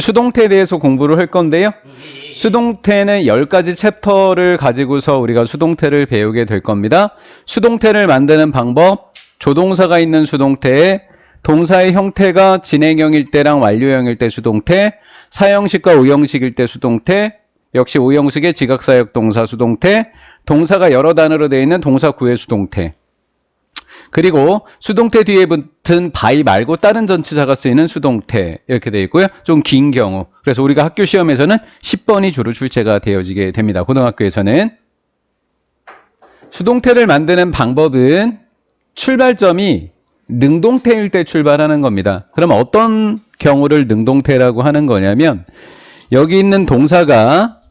수동태에 대해서 공부를 할 건데요. 수동태는 10가지 챕터를 가지고서 우리가 수동태를 배우게 될 겁니다. 수동태를 만드는 방법, 조동사가 있는 수동태, 동사의 형태가 진행형일 때랑 완료형일 때 수동태, 사형식과 의형식일 때 수동태, 역시 오형식의 지각사역동사 수동태, 동사가 여러 단어로 되어 있는 동사 구의 수동태, 그리고 수동태 뒤에 붙은 by 말고 다른 전치사가 쓰이는 수동태 이렇게 되어 있고요. 좀 긴 경우. 그래서 우리가 학교 시험에서는 10번이 주로 출제가 되어지게 됩니다. 고등학교에서는. 수동태를 만드는 방법은 출발점이 능동태일 때 출발하는 겁니다. 그럼 어떤 경우를 능동태라고 하는 거냐면 여기 있는 동사가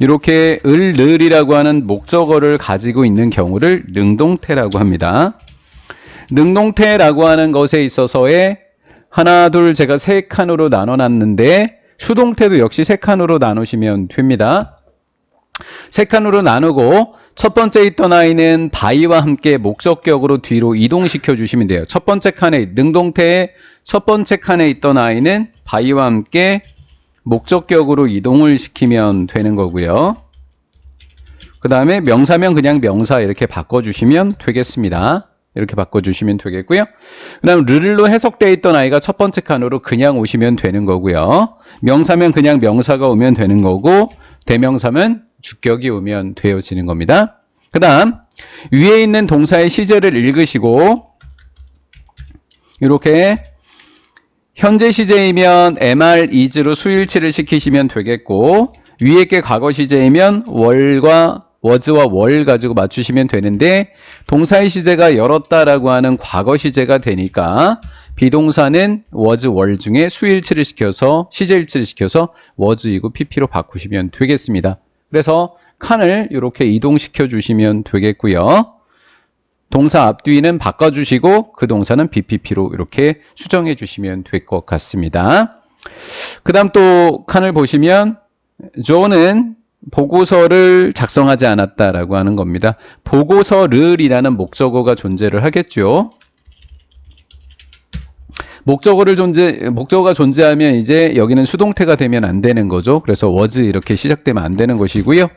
이렇게 을이라고 하는 목적어를 가지고 있는 경우를 능동태라고 합니다. 능동태라고 하는 것에 있어서의 하나, 둘, 제가 세 칸으로 나눠놨는데 수동태도 역시 세 칸으로 나누시면 됩니다. 세 칸으로 나누고 첫 번째 있던 아이는 by와 함께 목적격으로 뒤로 이동시켜 주시면 돼요. 첫 번째 칸에 능동태의 첫 번째 칸에 있던 아이는 by와 함께 목적격으로 이동을 시키면 되는 거고요. 그 다음에 명사면 그냥 명사 이렇게 바꿔주시면 되겠습니다. 이렇게 바꿔주시면 되겠고요. 그 다음 르르로 해석되어 있던 아이가 첫 번째 칸으로 그냥 오시면 되는 거고요. 명사면 그냥 명사가 오면 되는 거고 대명사면 주격이 오면 되어지는 겁니다. 그 다음 위에 있는 동사의 시제를 읽으시고 이렇게 현재 시제이면 MR is로 수일치를 시키시면 되겠고 위에 게 과거 시제이면 was와 월 가지고 맞추시면 되는데 동사의 시제가 열었다라고 하는 과거 시제가 되니까 비동사는 was, 월 중에 수일치를 시켜서 시제일치를 시켜서 was이고 pp로 바꾸시면 되겠습니다. 그래서 칸을 이렇게 이동시켜 주시면 되겠고요. 동사 앞뒤는 바꿔주시고 그 동사는 BPP로 이렇게 수정해 주시면 될 것 같습니다. 그 다음 또 칸을 보시면 조는 보고서를 작성하지 않았다라고 하는 겁니다. 보고서를이라는 목적어가 존재를 하겠죠. 목적어가 존재하면 이제 여기는 수동태가 되면 안 되는 거죠. 그래서 was 이렇게 시작되면 안 되는 것이고요.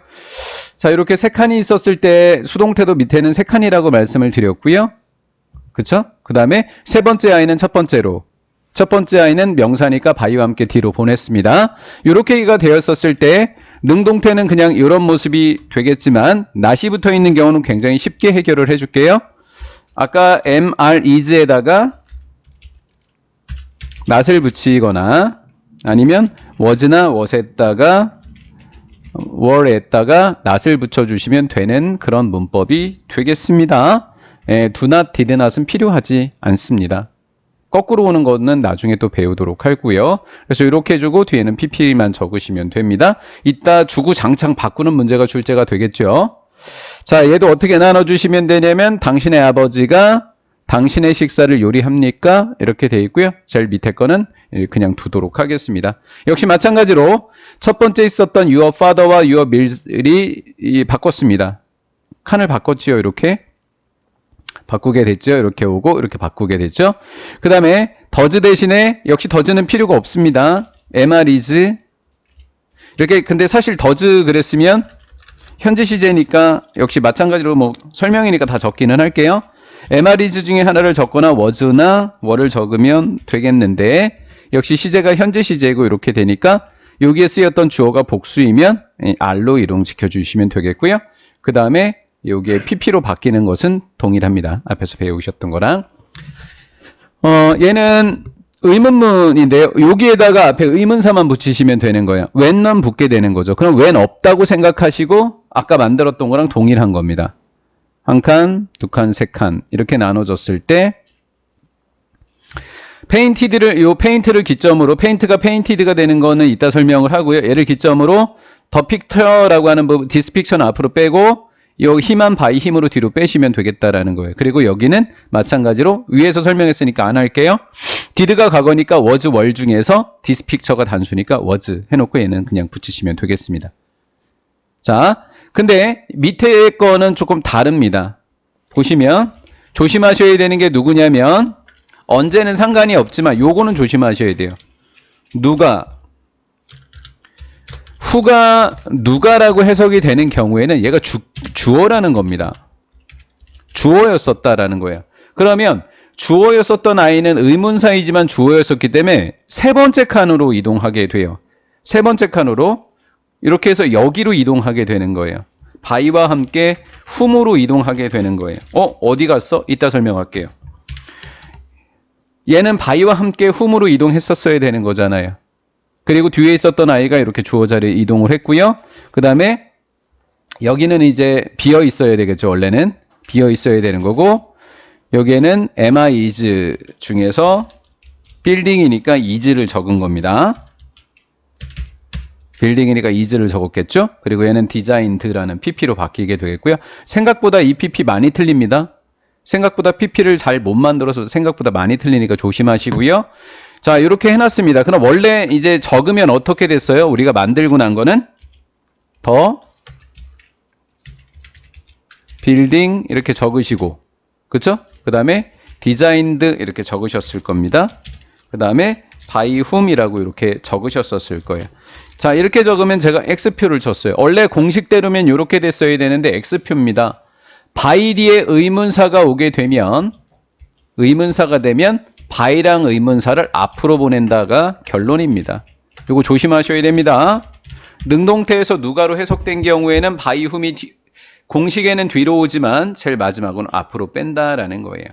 자, 이렇게 세 칸이 있었을 때 수동태도 밑에는 세 칸이라고 말씀을 드렸고요. 그쵸? 그 다음에 세 번째 아이는 첫 번째로. 첫 번째 아이는 명사니까 by와 함께 뒤로 보냈습니다. 이렇게가 되었었을 때 능동태는 그냥 이런 모습이 되겠지만 not이 붙어 있는 경우는 굉장히 쉽게 해결을 해줄게요. 아까 MR is에다가 not을 붙이거나 아니면 was나 was에다가 were에다가 not을 붙여주시면 되는 그런 문법이 되겠습니다. do not, did not은 필요하지 않습니다. 거꾸로 오는 거는 나중에 또 배우도록 하고요. 그래서 이렇게 해주고 뒤에는 pp만 적으시면 됩니다. 이따 주구장창 바꾸는 문제가 출제가 되겠죠. 자, 얘도 어떻게 나눠주시면 되냐면 당신의 아버지가 당신의 식사를 요리합니까? 이렇게 돼 있고요. 제일 밑에 거는 그냥 두도록 하겠습니다. 역시 마찬가지로 첫 번째 있었던 your father와 your meals이 바꿨습니다. 칸을 바꿨지요. 이렇게 바꾸게 됐죠. 이렇게 오고 이렇게 바꾸게 됐죠. 그 다음에 does 대신에 역시 does는 필요가 없습니다. MR is 이렇게. 근데 사실 does 그랬으면 현재 시제니까 역시 마찬가지로 뭐 설명이니까 다 적기는 할게요. MR is 중에 하나를 적거나 was나 were를 적으면 되겠는데 역시 시제가 현재 시제고 이렇게 되니까 여기에 쓰였던 주어가 복수이면 R로 이동시켜 주시면 되겠고요. 그 다음에 여기에 pp로 바뀌는 것은 동일합니다. 앞에서 배우셨던 거랑. 얘는 의문문인데요. 여기에다가 앞에 의문사만 붙이시면 되는 거예요. when만 붙게 되는 거죠. 그럼 when 없다고 생각하시고 아까 만들었던 거랑 동일한 겁니다. 한 칸, 두 칸, 세 칸 이렇게 나눠졌을 때 페인트를 기점으로 페인트가 페인티드가 되는 거는 이따 설명을 하고요. 얘를 기점으로 더 픽처라고 하는 부분 디스픽션 앞으로 빼고 요 힘한 바이 힘으로 뒤로 빼시면 되겠다라는 거예요. 그리고 여기는 마찬가지로 위에서 설명했으니까 안 할게요. did가 과거니까 was 월 중에서 this picture가 단수니까 was 해놓고 얘는 그냥 붙이시면 되겠습니다. 자, 근데 밑에 거는 조금 다릅니다. 보시면 조심하셔야 되는 게 누구냐면 언제는 상관이 없지만 요거는 조심하셔야 돼요. 누가 후가 누가라고 해석이 되는 경우에는 얘가 주어라는 겁니다. 주어였었다라는 거예요. 그러면 주어였었던 아이는 의문사이지만 주어였었기 때문에 세 번째 칸으로 이동하게 돼요. 세 번째 칸으로 이렇게 해서 여기로 이동하게 되는 거예요. 바이와 함께 whom으로 이동하게 되는 거예요. 어디 갔어? 이따 설명할게요. 얘는 바이와 함께 whom으로 이동했었어야 되는 거잖아요. 그리고 뒤에 있었던 아이가 이렇게 주어 자리에 이동을 했고요. 그 다음에 여기는 이제 비어 있어야 되겠죠. 원래는 비어 있어야 되는 거고 여기에는 am, is 중에서 빌딩이니까 is를 적은 겁니다. 빌딩이니까 is를 적었겠죠. 그리고 얘는 designed라는 pp로 바뀌게 되겠고요. 생각보다 이 pp 많이 틀립니다. 생각보다 pp를 잘 못 만들어서 생각보다 많이 틀리니까 조심하시고요. 자, 이렇게 해놨습니다. 그럼 원래 이제 적으면 어떻게 됐어요? 우리가 만들고 난 거는 더 빌딩 이렇게 적으시고, 그쵸? 그 다음에 designed 이렇게 적으셨을 겁니다. 그 다음에 by whom이라고 이렇게 적으셨었을 거예요. 자, 이렇게 적으면 제가 X표를 쳤어요. 원래 공식대로면 이렇게 됐어야 되는데 X표입니다. by 뒤에 의문사가 오게 되면, 의문사가 되면 by랑 의문사를 앞으로 보낸다가 결론입니다. 이거 조심하셔야 됩니다. 능동태에서 누가로 해석된 경우에는 by whom이 공식에는 뒤로 오지만 제일 마지막은 앞으로 뺀다라는 거예요.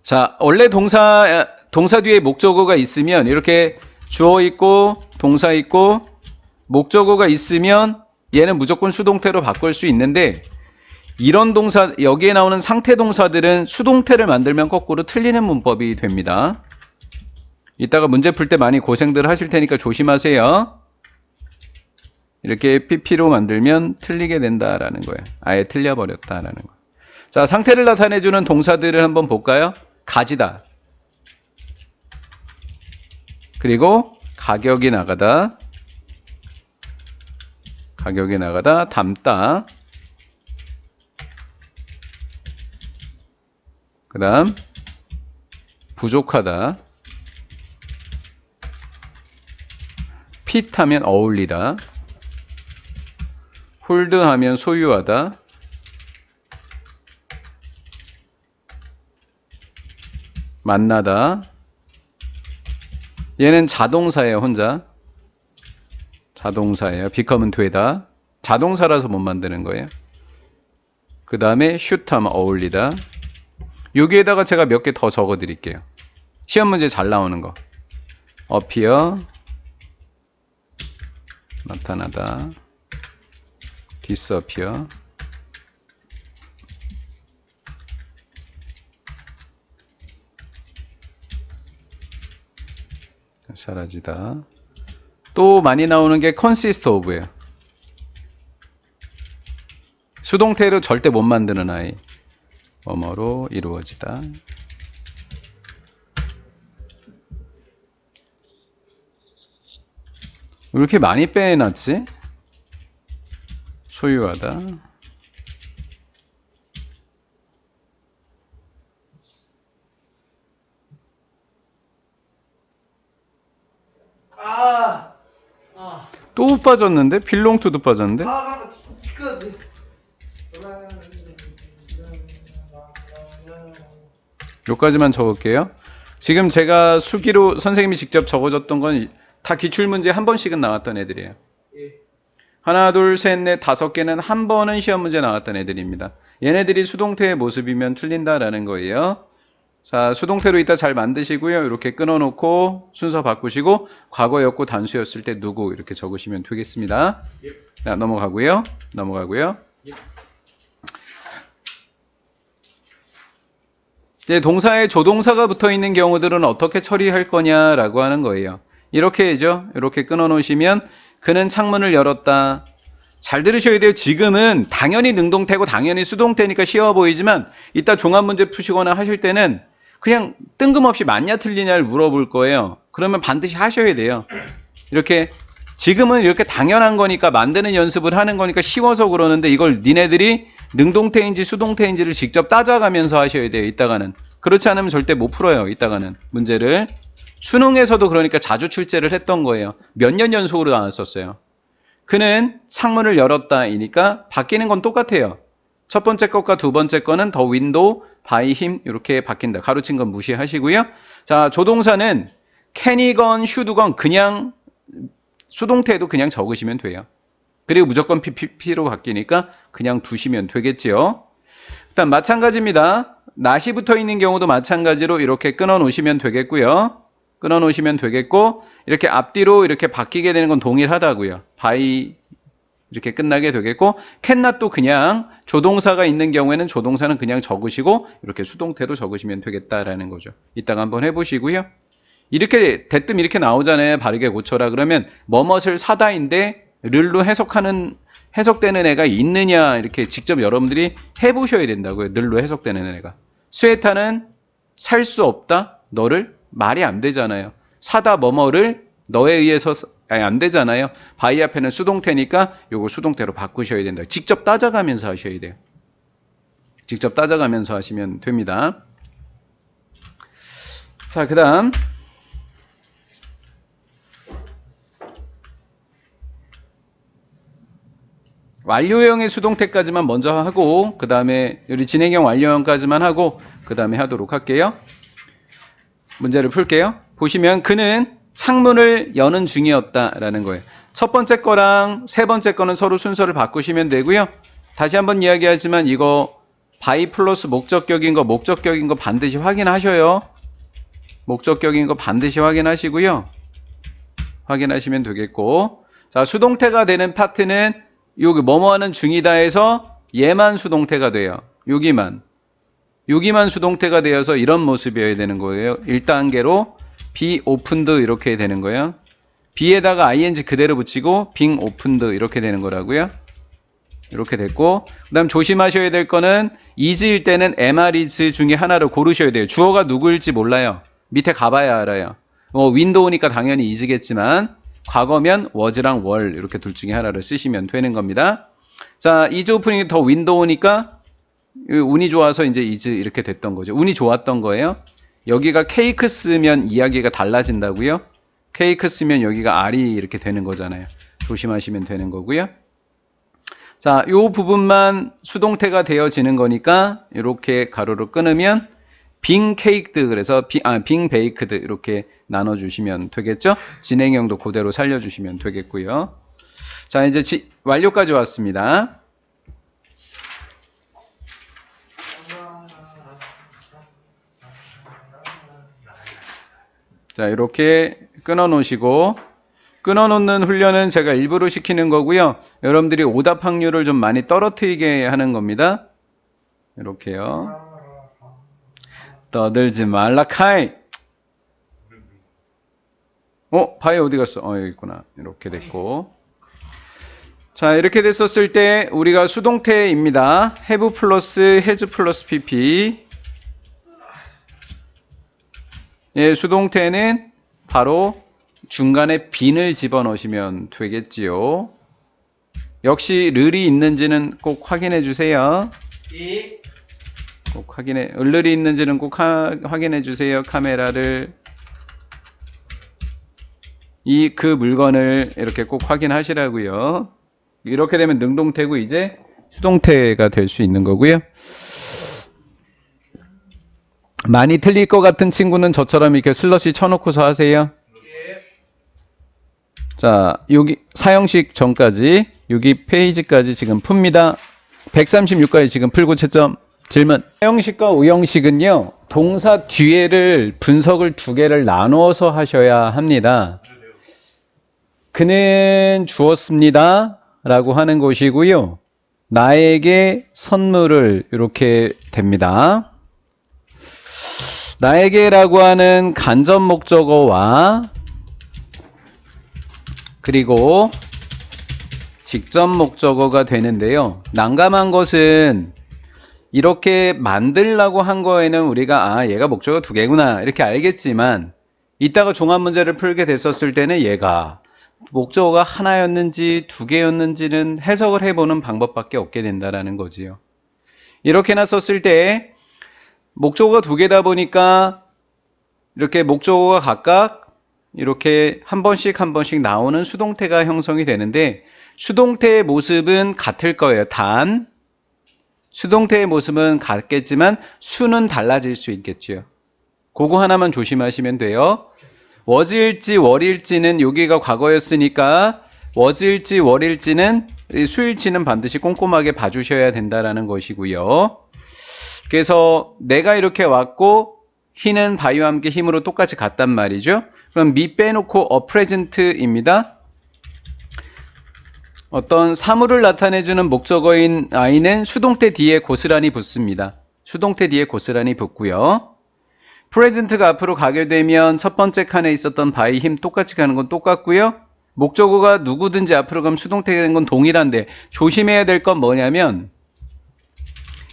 자, 원래 동사 뒤에 목적어가 있으면 이렇게 주어 있고 동사 있고 목적어가 있으면 얘는 무조건 수동태로 바꿀 수 있는데 이런 동사, 여기에 나오는 상태 동사들은 수동태를 만들면 거꾸로 틀리는 문법이 됩니다. 이따가 문제 풀 때 많이 고생들 하실 테니까 조심하세요. 이렇게 pp로 만들면 틀리게 된다라는 거예요. 아예 틀려버렸다라는 거예요. 자, 상태를 나타내주는 동사들을 한번 볼까요? 가지다. 그리고 가격이 나가다. 가격이 나가다. 담다. 그 다음 부족하다. 핏하면 어울리다. 홀드하면 소유하다. 만나다. 얘는 자동사예요. 혼자. 자동사예요. become은 되다. 자동사라서 못 만드는 거예요. 그 다음에 shoot하면 어울리다. 여기에다가 제가 몇 개 더 적어 드릴게요. 시험 문제 잘 나오는 거. appear 나타나다. disappear 사라지다. 또 많이 나오는 게 consist of예요. 수동태로 절대 못 만드는 아이. 뭐뭐로 이루어지다. 왜 이렇게 많이 빼놨지? 소유하다. 또 빠졌는데? belong to도 빠졌는데? 여기까지만 적을게요. 지금 제가 수기로 선생님이 직접 적어줬던 건 다 기출문제 한 번씩은 나왔던 애들이에요. 하나, 둘, 셋, 넷, 5개는 한 번은 시험 문제 나왔던 애들입니다. 얘네들이 수동태의 모습이면 틀린다라는 거예요. 자, 수동태로 이따 잘 만드시고요. 이렇게 끊어놓고 순서 바꾸시고 과거였고 단수였을 때 누구 이렇게 적으시면 되겠습니다. 자, 넘어가고요. 이제 동사에 조동사가 붙어 있는 경우들은 어떻게 처리할 거냐라고 하는 거예요. 이렇게죠. 이렇게 끊어 놓으시면 그는 창문을 열었다. 잘 들으셔야 돼요. 지금은 당연히 능동태고 당연히 수동태니까 쉬워 보이지만 이따 종합 문제 푸시거나 하실 때는 그냥 뜬금없이 맞냐 틀리냐를 물어볼 거예요. 그러면 반드시 하셔야 돼요. 이렇게 지금은 이렇게 당연한 거니까 만드는 연습을 하는 거니까 쉬워서 그러는데 이걸 니네들이 능동태인지 수동태인지를 직접 따져가면서 하셔야 돼요. 이따가는. 그렇지 않으면 절대 못 풀어요. 이따가는 문제를. 수능에서도 그러니까 자주 출제를 했던 거예요. 몇 년 연속으로 나왔었어요. 그는 창문을 열었다이니까 바뀌는 건 똑같아요. 첫 번째 것과 두 번째 거는 더 윈도우, 바이 힘 이렇게 바뀐다. 가로친 건 무시하시고요. 자, 조동사는 can이건 should건 그냥 수동태도 그냥 적으시면 돼요. 그리고 무조건 PP로 바뀌니까 그냥 두시면 되겠지요. 일단 마찬가지입니다. not이 붙어 있는 경우도 마찬가지로 이렇게 끊어 놓으시면 되겠고요. 끊어 놓으시면 되겠고 이렇게 앞뒤로 이렇게 바뀌게 되는 건 동일하다고요. by 이렇게 끝나게 되겠고 cannot도 그냥 조동사가 있는 경우에는 조동사는 그냥 적으시고 이렇게 수동태도 적으시면 되겠다라는 거죠. 이따가 한번 해보시고요. 이렇게 대뜸 이렇게 나오잖아요. 바르게 고쳐라 그러면 뭐뭇을 사다인데 를로 해석되는 애가 있느냐 이렇게 직접 여러분들이 해보셔야 된다고요. 늘로 해석되는 애가. 스웨타는 살 수 없다. 너를 말이 안 되잖아요. 사다 뭐뭐를 너에 의해서 안 되잖아요. 바이 앞에는 수동태니까 요거 수동태로 바꾸셔야 된다. 직접 따져가면서 하셔야 돼요. 직접 따져가면서 하시면 됩니다. 자, 그 다음 완료형의 수동태까지만 먼저 하고 그 다음에 우리 진행형 완료형까지만 하고 그 다음에 하도록 할게요. 문제를 풀게요. 보시면 그는 창문을 여는 중이었다라는 거예요. 첫 번째 거랑 세 번째 거는 서로 순서를 바꾸시면 되고요. 다시 한번 이야기하지만 이거 by 플러스 목적격인 거 반드시 확인하셔요. 목적격인 거 반드시 확인하시고요. 확인하시면 되겠고 자 수동태가 되는 파트는 여기 뭐뭐 하는 중이다에서 얘만 수동태가 돼요. 여기만 수동태가 되어서 이런 모습이어야 되는 거예요. 1단계로 be opened 이렇게 되는 거예요. be에다가 ing 그대로 붙이고 being opened 이렇게 되는 거라고요. 이렇게 됐고 그 다음 조심하셔야 될 거는 is일 때는 am, is 중에 하나를 고르셔야 돼요. 주어가 누구일지 몰라요. 밑에 가봐야 알아요. 윈도우니까 당연히 is겠지만 과거면 was랑 were 이렇게 둘 중에 하나를 쓰시면 되는 겁니다. 자, is opening이 더 윈도우니까 운이 좋아서 이제 is 이렇게 됐던 거죠. 운이 좋았던 거예요. 여기가 케이크 쓰면 이야기가 달라진다고요. 케이크 쓰면 여기가 R이 이렇게 되는 거잖아요. 조심하시면 되는 거고요. 자, 요 부분만 수동태가 되어지는 거니까 이렇게 가로로 끊으면 being caked 그래서 being baked 이렇게 나눠주시면 되겠죠. 진행형도 그대로 살려주시면 되겠고요. 자, 이제 완료까지 왔습니다. 자, 이렇게 끊어 놓으시고 끊어 놓는 훈련은 제가 일부러 시키는 거고요. 여러분들이 오답 확률을 좀 많이 떨어뜨리게 하는 겁니다. 이렇게요. 떠들지 말라 카이. 바이 어디 갔어? 여기 있구나. 이렇게 됐고. 자, 이렇게 됐었을 때 우리가 수동태입니다. have 플러스 has 플러스 pp. 예, 수동태는 바로 중간에 bean을 집어넣으시면 되겠지요. 역시 르이 있는지는 꼭 확인해 주세요. 꼭 을을이 있는지는 꼭 확인해 주세요. 카메라를. 그 물건을 이렇게 꼭 확인하시라고요. 이렇게 되면 능동태고 이제 수동태가 될 수 있는 거고요. 많이 틀릴 것 같은 친구는 저처럼 이렇게 슬러시 쳐놓고서 하세요. 자, 여기 사형식 전까지 여기 페이지까지 지금 풉니다. 136까지 지금 풀고 채점 질문. 사형식과 우형식은요. 동사 뒤에를 분석을 두 개를 나누어서 하셔야 합니다. 그는 주었습니다 라고 하는 것이고요. 나에게 선물을 이렇게 됩니다. 나에게라고 하는 간접 목적어와 그리고 직접 목적어가 되는데요. 난감한 것은 이렇게 만들라고 한 거에는 우리가 얘가 목적어 두 개구나 이렇게 알겠지만 이따가 종합 문제를 풀게 됐었을 때는 얘가 목적어가 하나였는지 두 개였는지는 해석을 해보는 방법밖에 없게 된다라는 거지요. 이렇게나 썼을 때 목적어가 두 개다 보니까 이렇게 목적어가 각각 이렇게 한 번씩 나오는 수동태가 형성이 되는데 수동태의 모습은 같을 거예요. 단 수동태의 모습은 같겠지만 수는 달라질 수 있겠죠. 그거 하나만 조심하시면 돼요. was일지 were일지는 여기가 과거였으니까 was일지 were일지는 수일치는 반드시 꼼꼼하게 봐주셔야 된다라는 것이고요. 그래서 내가 이렇게 왔고 he는 by와 함께 힘으로 똑같이 같단 말이죠. 그럼 me 빼놓고 a present입니다. 어떤 사물을 나타내주는 목적어인 I는 수동태 뒤에 고스란히 붙습니다. 수동태 뒤에 고스란히 붙고요. present가 앞으로 가게 되면 첫 번째 칸에 있었던 by 힘 똑같이 가는 건 똑같고요. 목적어가 누구든지 앞으로 가면 수동태가 되는 건 동일한데 조심해야 될 건 뭐냐면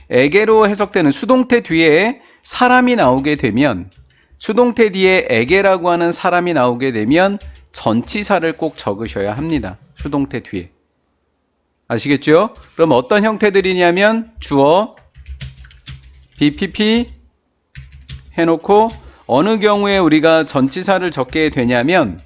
에게로 해석되는 수동태 뒤에 사람이 나오게 되면 수동태 뒤에 에게라고 하는 사람이 나오게 되면 전치사를 꼭 적으셔야 합니다. 수동태 뒤에. 아시겠죠? 그럼 어떤 형태들이냐면 주어, BPP 해놓고 어느 경우에 우리가 전치사를 적게 되냐면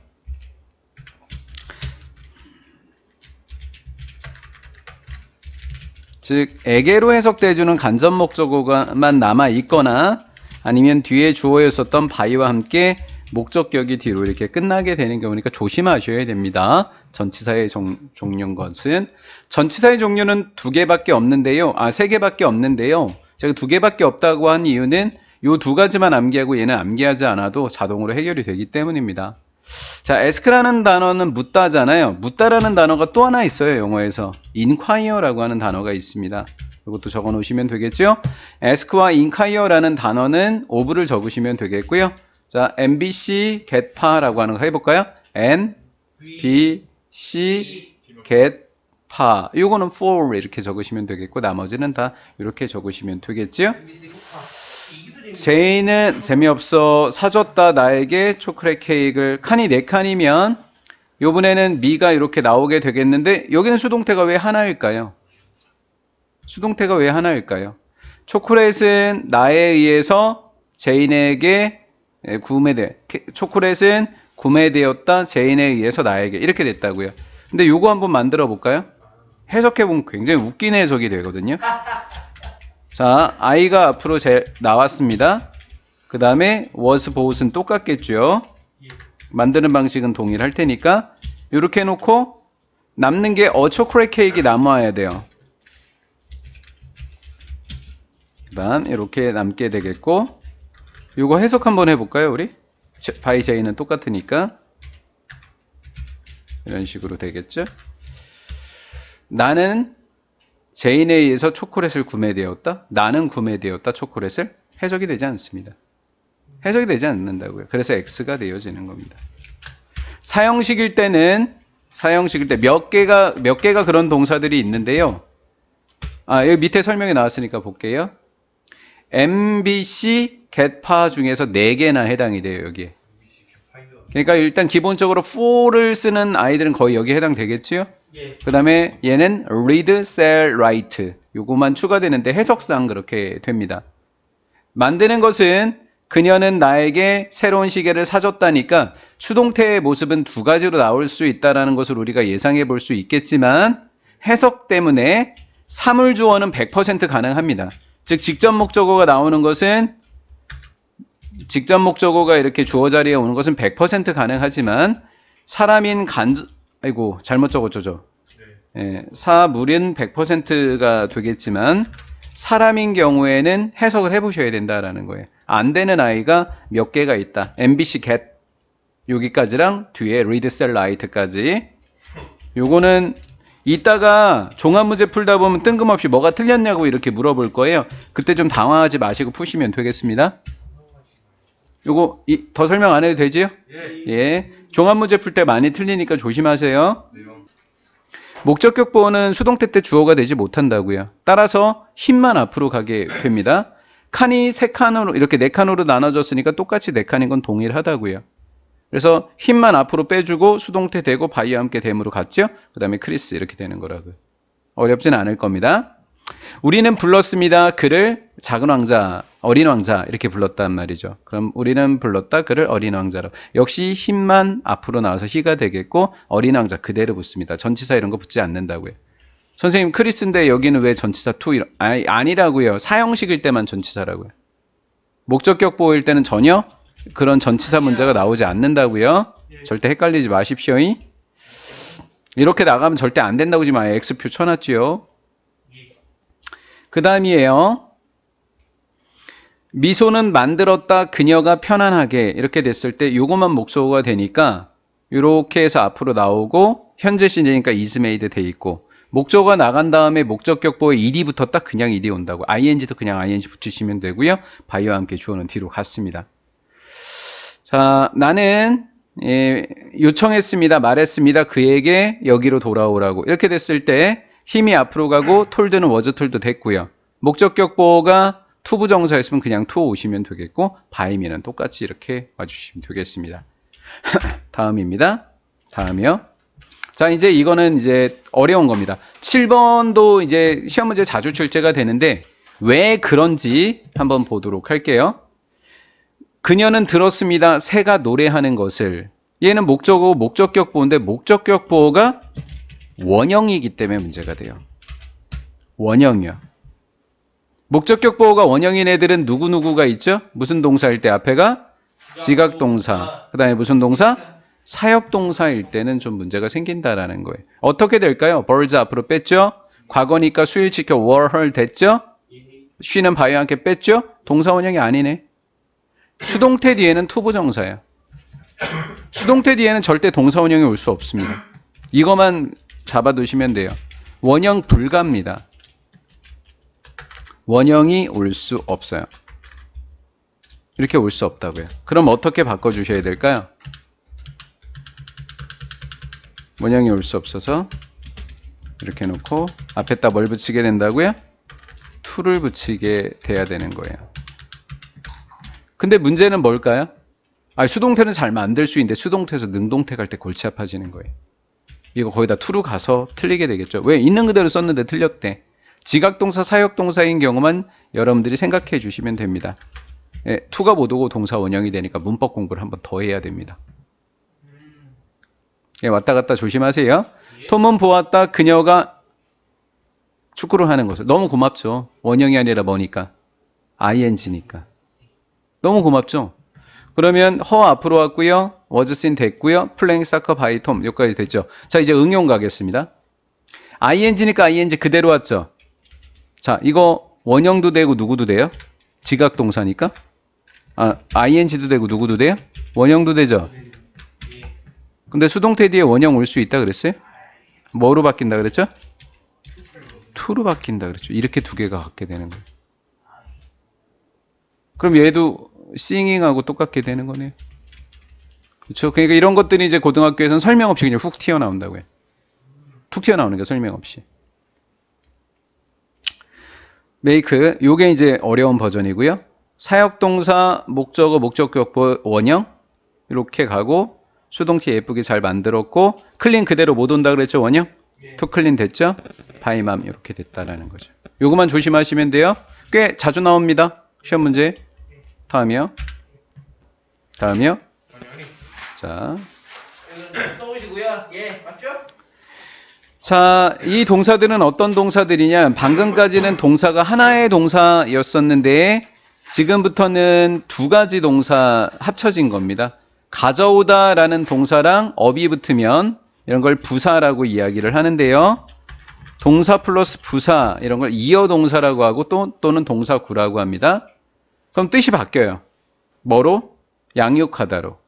즉 에게로 해석돼주는 간접 목적어만 남아 있거나 아니면 뒤에 주어였었던 by와 함께 목적격이 뒤로 이렇게 끝나게 되는 경우니까 조심하셔야 됩니다. 전치사의 종류인 것은 전치사의 종류는 세 개밖에 없는데요. 제가 두 개밖에 없다고 한 이유는 요 두 가지만 암기하고 얘는 암기하지 않아도 자동으로 해결이 되기 때문입니다. 자, ask라는 단어는 묻다잖아요. 묻다라는 단어가 또 하나 있어요. 영어에서 inquire라고 하는 단어가 있습니다. 이것도 적어 놓으시면 되겠죠. ask와 inquire라는 단어는 of를 적으시면 되겠고요. 자, MBC get파라고 하는 거 해볼까요? NBC get파 이거는 for 이렇게 적으시면 되겠고 나머지는 다 이렇게 적으시면 되겠죠. 제이는 재미없어 사줬다 나에게 초콜릿 케이크를 칸이 4칸이면 요번에는 미가 이렇게 나오게 되겠는데 여기는 수동태가 왜 하나일까요? 수동태가 왜 하나일까요? 초콜릿은 나에 의해서 제인에게 초콜릿은 구매되었다 제인에 의해서 나에게 이렇게 됐다고요. 근데 요거 한번 만들어 볼까요? 해석해 보면 굉장히 웃긴 해석이 되거든요. 자, I가 앞으로 나왔습니다. 그 다음에 was, both는 똑같겠죠. 만드는 방식은 동일할 테니까 이렇게 해놓고 남는 게 초콜릿 케이크 남아야 돼요. 그 다음 이렇게 남게 되겠고 이거 해석 한번 해볼까요 우리? by J는 똑같으니까 이런 식으로 되겠죠. 나는 제인에 의해서 초콜릿을 구매되었다. 나는 구매되었다. 초콜릿을 해석이 되지 않습니다. 해석이 되지 않는다고요. 그래서 X가 되어지는 겁니다. 사형식일 때 몇 개가 그런 동사들이 있는데요. 여기 밑에 설명이 나왔으니까 볼게요. MBC get파 중에서 4개나 해당이 돼요, 여기에. 그러니까 일단 기본적으로 for를 쓰는 아이들은 거의 여기에 해당되겠지요? 그 다음에 얘는 read, sell, write 요거만 추가되는데 해석상 그렇게 됩니다. 만드는 것은 그녀는 나에게 새로운 시계를 사줬다니까 수동태의 모습은 두 가지로 나올 수 있다는 것을 우리가 예상해 볼 수 있겠지만 해석 때문에 사물주어는 100% 가능합니다. 즉 직접 목적어가 나오는 것은 직접 목적어가 이렇게 주어 자리에 오는 것은 100% 가능하지만 사람인 잘못 적었죠. 사물은 100%가 되겠지만 사람인 경우에는 해석을 해보셔야 된다라는 거예요. 안 되는 아이가 몇 개가 있다. MBC get 여기까지랑 뒤에 read, sell, write까지. 요거는 이따가 종합 문제 풀다 보면 뜬금없이 뭐가 틀렸냐고 이렇게 물어볼 거예요. 그때 좀 당황하지 마시고 푸시면 되겠습니다. 요거 더 설명 안 해도 되지요? 예. 종합 문제 풀 때 많이 틀리니까 조심하세요. 목적격 보호는 수동태 때 주어가 되지 못한다고요. 따라서 힘만 앞으로 가게 됩니다. 칸이 3칸으로 이렇게 4칸으로 나눠졌으니까 똑같이 4칸인 건 동일하다고요. 그래서 힘만 앞으로 빼주고 수동태 되고 바이와 함께 됨으로 갔죠. 그 다음에 크리스 이렇게 되는 거라고요. 어렵진 않을 겁니다. 우리는 불렀습니다. 그를 작은 왕자, 어린 왕자 이렇게 불렀단 말이죠. 그럼 우리는 불렀다 그를 어린 왕자로. 역시 힘만 앞으로 나와서 히가 되겠고 어린 왕자 그대로 붙습니다. 전치사 이런 거 붙지 않는다고요. 선생님 크리스인데 여기는 왜 전치사 to 아니라고요. 사형식일 때만 전치사라고요. 목적격 보호일 때는 전혀 그런 전치사 문제가 나오지 않는다고요. 절대 헷갈리지 마십시오. 이렇게 나가면 절대 안 된다고 지금 아예 X표 쳐놨지요. 그 다음이에요. 미소는 만들었다 그녀가 편안하게 이렇게 됐을 때 요것만 목소가 되니까 이렇게 해서 앞으로 나오고 현재 시제니까 is made 돼 있고 목조가 나간 다음에 목적격 보호에 일이 붙었다 그냥 일이 온다고. ing도 그냥 ing 붙이시면 되고요. 바이와 함께 주어는 뒤로 갔습니다. 자, 나는 요청했습니다. 말했습니다. 그에게 여기로 돌아오라고. 이렇게 됐을 때 힘이 앞으로 가고 톨드는 was told 됐고요. 목적격 보호가 투부정사였으면 그냥 to 오시면 되겠고 바이미는 똑같이 이렇게 와주시면 되겠습니다. 다음입니다. 다음이요. 자, 이제 이거는 이제 어려운 겁니다. 7번도 이제 시험 문제 자주 출제가 되는데 왜 그런지 한번 보도록 할게요. 그녀는 들었습니다. 새가 노래하는 것을. 얘는 목적어, 목적격 보호인데 목적격 보호가 원형이기 때문에 문제가 돼요. 원형이요. 목적격 보호가 원형인 애들은 누구누구가 있죠? 무슨 동사일 때 앞에가 지각동사. 그 다음에 무슨 동사? 사역동사일 때는 좀 문제가 생긴다라는 거예요. 어떻게 될까요? birds 앞으로 뺐죠? 과거니까 수일치켜 were, her 됐죠? she는 바이와 함께 뺐죠? 동사 원형이 아니네. 수동태 뒤에는 투부정사예요. 수동태 뒤에는 절대 동사 원형이 올 수 없습니다. 이것만 잡아두시면 돼요. 원형 불가입니다. 원형이 올 수 없어요. 이렇게 올 수 없다고요. 그럼 어떻게 바꿔주셔야 될까요? 원형이 올 수 없어서 이렇게 놓고 앞에다 뭘 붙이게 된다고요? to를 붙이게 돼야 되는 거예요. 근데 문제는 뭘까요? 수동태는 잘 만들 수 있는데 수동태에서 능동태 갈 때 골치 아파지는 거예요. 이거 거의 다 to로 가서 틀리게 되겠죠. 왜? 있는 그대로 썼는데 틀렸대. 지각동사, 사역동사인 경우만 여러분들이 생각해 주시면 됩니다. to가 못 오고 동사 원형이 되니까 문법 공부를 한번 더 해야 됩니다. 왔다 갔다 조심하세요. 톰은 보았다. 그녀가 축구를 하는 것을. 너무 고맙죠. 원형이 아니라 뭐니까? ing니까. 너무 고맙죠. 그러면 her 앞으로 왔고요. was seen 됐고요. playing soccer by Tom 여기까지 됐죠. 자, 이제 응용 가겠습니다. ing니까 ing 그대로 왔죠. 자, 이거 원형도 되고 누구도 돼요? 지각동사니까. ing도 되고 누구도 돼요? 원형도 되죠. 근데 수동태 뒤에 원형 올 수 있다 그랬어요? 뭐로 바뀐다 그랬죠? to로 바뀐다 그랬죠. 이렇게 두 개가 갖게 되는 거예요. 그럼 얘도 singing하고 똑같게 되는 거네요. 그렇죠? 그러니까 이런 것들이 이제 고등학교에서는 설명 없이 그냥 훅 튀어나온다고요. 툭 튀어나오는 게 설명 없이. make, 요게 이제 어려운 버전이고요. 사역동사, 목적어, 목적격 원형 이렇게 가고 수동태 예쁘게 잘 만들었고 클린 그대로 못 온다 그랬죠, 원형? to 클린 됐죠? 바이맘 이렇게 됐다라는 거죠. 요거만 조심하시면 돼요. 꽤 자주 나옵니다. 시험 문제. 다음이요. 다음이요. 자. 써오시고요. 예, 맞죠? 자, 이 동사들은 어떤 동사들이냐? 방금까지는 동사가 하나의 동사였었는데 지금부터는 두 가지 동사 합쳐진 겁니다. 가져오다라는 동사랑 어비 붙으면 이런 걸 부사라고 이야기를 하는데요. 동사 플러스 부사 이런 걸 이어 동사라고 하고 또는 동사구라고 합니다. 그럼 뜻이 바뀌어요. 뭐로? 양육하다로.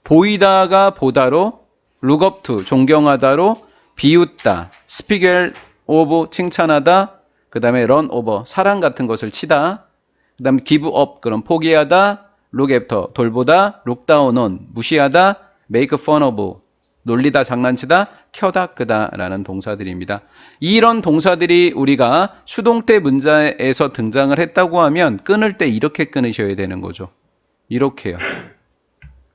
보이다가 보다로, look up to 존경하다로, 비웃다, speak of 칭찬하다, 그 다음에 run over 사랑 같은 것을 치다, 그 다음에 give up 그럼 포기하다, look after 돌보다, look down on 무시하다, make fun of 놀리다 장난치다, 켜다 끄다 라는 동사들입니다. 이런 동사들이 우리가 수동태 문자에서 등장을 했다고 하면 끊을 때 이렇게 끊으셔야 되는 거죠. 이렇게요.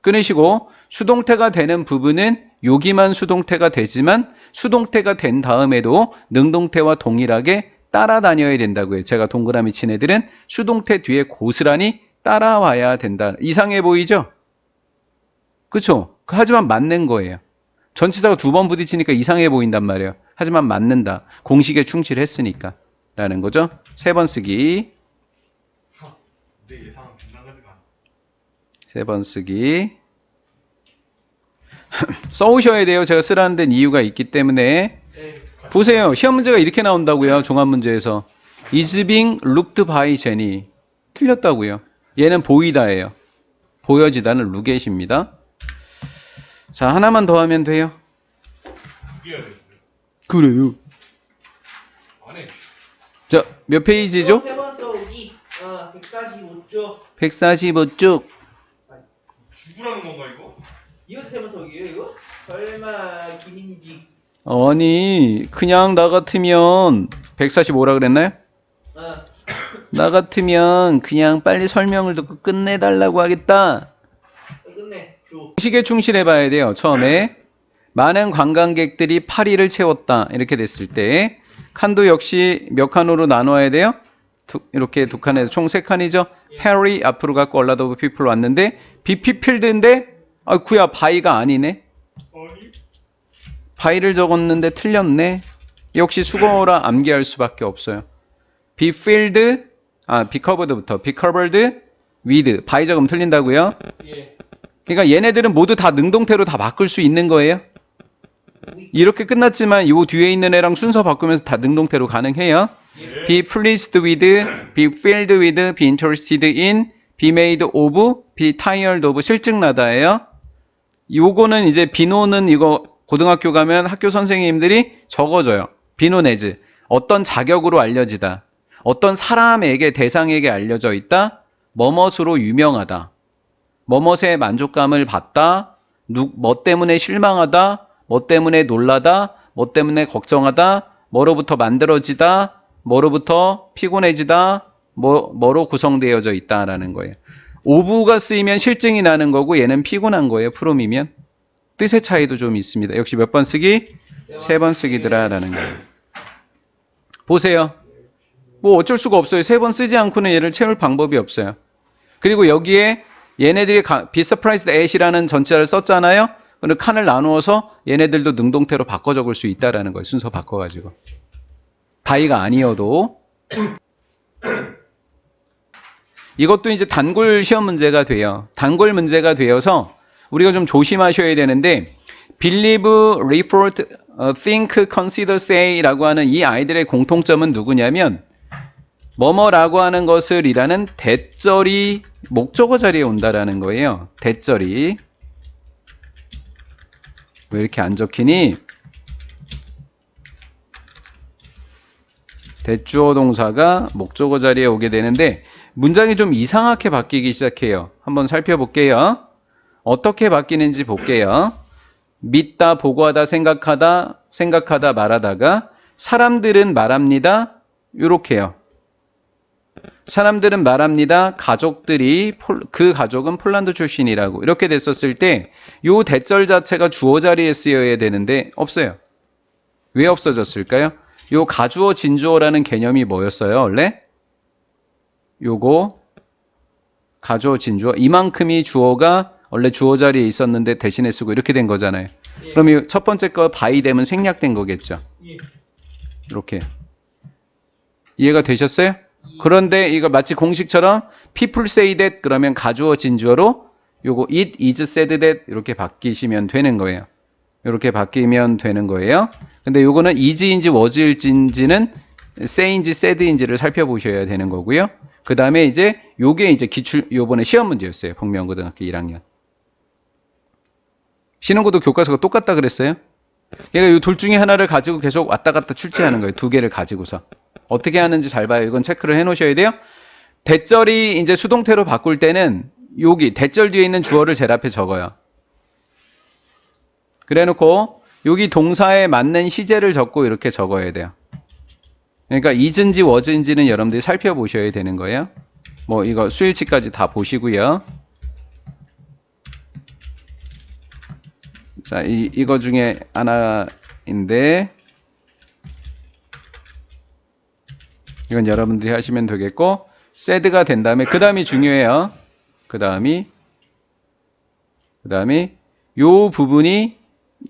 끊으시고 수동태가 되는 부분은 여기만 수동태가 되지만 수동태가 된 다음에도 능동태와 동일하게 따라다녀야 된다고요. 제가 동그라미 친 애들은 수동태 뒤에 고스란히 따라와야 된다. 이상해 보이죠? 그쵸? 하지만 맞는 거예요. 전치사가 2번 부딪히니까 이상해 보인단 말이에요. 하지만 맞는다. 공식에 충실했으니까. 라는 거죠. 3번 쓰기. 내 예상은 빗나가지가 3번 쓰기. 써오셔야 돼요. 제가 쓰라는 데는 이유가 있기 때문에. 보세요. 시험 문제가 이렇게 나온다고요. 종합 문제에서. Is being looked by Jenny. 틀렸다고요. 얘는 보이다예요. 보여지다는 looket입니다. 자, 하나만 더 하면 돼요. 두 개야 되는데. 그래요. 안 해. 자, 몇 페이지죠? 3번 써오기 145쪽 145쪽. 죽으라는 건가 이거? 이것도 3번 써오기예요 이거? 설마 김인직 아니, 그냥 나 같으면 145라 그랬나요? 나 같으면 그냥 빨리 설명을 듣고 끝내달라고 하겠다. 끝내 줘 공식에 충실해 봐야 돼요. 처음에 많은 관광객들이 파리를 채웠다 이렇게 됐을 때 칸도 역시 몇 칸으로 나눠야 돼요? 이렇게 2칸에서 총 3칸이죠. 파리 앞으로 갖고 얼라드 오브 피플 왔는데 비피필드인데 아구야 바이가 아니네. 아니? 바이를 적었는데 틀렸네. 역시 수거라 암기할 수밖에 없어요. be filled be covered부터 be covered with 바이 적으면 틀린다고요. 예 그러니까 얘네들은 모두 다 능동태로 다 바꿀 수 있는 거예요. 이렇게 끝났지만 요 뒤에 있는 애랑 순서 바꾸면서 다 능동태로 가능해요. be pleased with, be filled with, be interested in, be made of, be tired of 실증나다예요. 요거는 이제 비노는 이거 고등학교 가면 학교 선생님들이 적어줘요. 비노네즈 어떤 자격으로 알려지다. 어떤 사람에게 대상에게 알려져 있다. 뭐뭇으로 유명하다. 뭐뭇의 만족감을 받다. 뭐 때문에 실망하다. 뭐 때문에 놀라다. 뭐 때문에 걱정하다. 뭐로부터 만들어지다. 뭐로부터 피곤해지다. 뭐로 구성되어져 있다라는 거예요. 오브가 쓰이면 실증이 나는 거고 얘는 피곤한 거예요. 프롬이면. 뜻의 차이도 좀 있습니다. 역시 몇 번 쓰기? 3번 쓰기더라라는 거예요. 보세요. 뭐 어쩔 수가 없어요. 3번 쓰지 않고는 얘를 채울 방법이 없어요. 그리고 여기에 얘네들이 be surprised at이라는 전치사를 썼잖아요. 그리고 칸을 나누어서 얘네들도 능동태로 바꿔 적을 수 있다라는 거예요. 순서 바꿔가지고. 바이가 아니어도. 이것도 이제 단골 시험 문제가 돼요. 단골 문제가 되어서 우리가 좀 조심하셔야 되는데 believe, report, think, consider, say라고 하는 이 아이들의 공통점은 누구냐면 뭐뭐라고 하는 것을 이라는 대절이 목적어 자리에 온다라는 거예요. 대절이. 왜 이렇게 안 적히니? 대주어 동사가 목적어 자리에 오게 되는데 문장이 좀 이상하게 바뀌기 시작해요. 한번 살펴볼게요. 어떻게 바뀌는지 볼게요. 믿다, 보고하다, 생각하다, 말하다가 사람들은 말합니다. 요렇게요. 사람들은 말합니다. 가족들이 그 가족은 폴란드 출신이라고 이렇게 됐었을 때 요 대절 자체가 주어 자리에 쓰여야 되는데 없어요. 왜 없어졌을까요? 요 가주어 진주어라는 개념이 뭐였어요? 원래? 요거 가주어 진주어 이만큼이 주어가 원래 주어 자리에 있었는데 대신에 쓰고 이렇게 된 거잖아요. 예. 그럼 이 첫 번째 거 바이 되면 생략된 거겠죠. 예. 이렇게 이해가 되셨어요? 그런데 이거 마치 공식처럼 people say that 그러면 가주어 진주어로 요거 it is said that 이렇게 바뀌시면 되는 거예요. 이렇게 바뀌면 되는 거예요. 근데 요거는 is인지 was일지는 say인지 said인지를 살펴보셔야 되는 거고요. 그 다음에 이제 요게 이제 요번에 시험 문제였어요. 복면고등학교 1학년. 신흥고도 교과서가 똑같다 그랬어요. 얘가 요 둘 중에 하나를 가지고 계속 왔다 갔다 출제하는 거예요. 2개를 가지고서. 어떻게 하는지 잘 봐요. 이건 체크를 해 놓으셔야 돼요. 대절이 이제 수동태로 바꿀 때는 여기 대절 뒤에 있는 주어를 제일 앞에 적어요. 그래 놓고 여기 동사에 맞는 시제를 적고 이렇게 적어야 돼요. 그러니까 is인지 was인지는 여러분들이 살펴보셔야 되는 거예요. 뭐 이거 수일치까지 다 보시고요. 자, 이거 중에 하나인데 이건 여러분들이 하시면 되겠고 sed가 된 다음에 그 다음이 중요해요. 그 다음이 요 부분이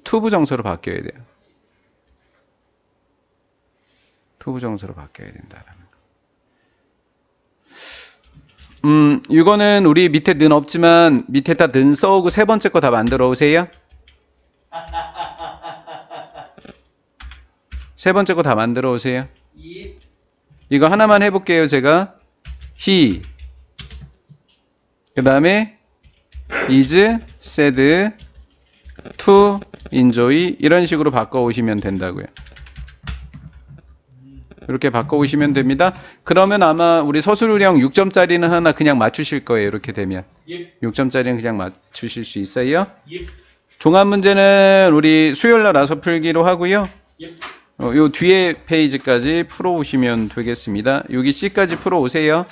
투부 정서로 바뀌어야 돼요. 투부 정서로 바뀌어야 된다라는 거. 이거는 우리 밑에 는 없지만 밑에다 는 써오고 세 번째 거 다 만들어 오세요. 세 번째 거 다 만들어 오세요. 이 이거 하나만 해볼게요. 제가 he 그 다음에 is, said, to, enjoy 이런 식으로 바꿔오시면 된다고요. 이렇게 바꿔오시면 됩니다. 그러면 아마 우리 서술형 6점짜리는 하나 그냥 맞추실 거예요. 이렇게 되면 예. 6점짜리는 그냥 맞추실 수 있어요. 예. 종합 문제는 우리 수요일날 와서 풀기로 하고요. 예. 요 뒤에 페이지까지 풀어오시면 되겠습니다. 여기 C까지 풀어오세요.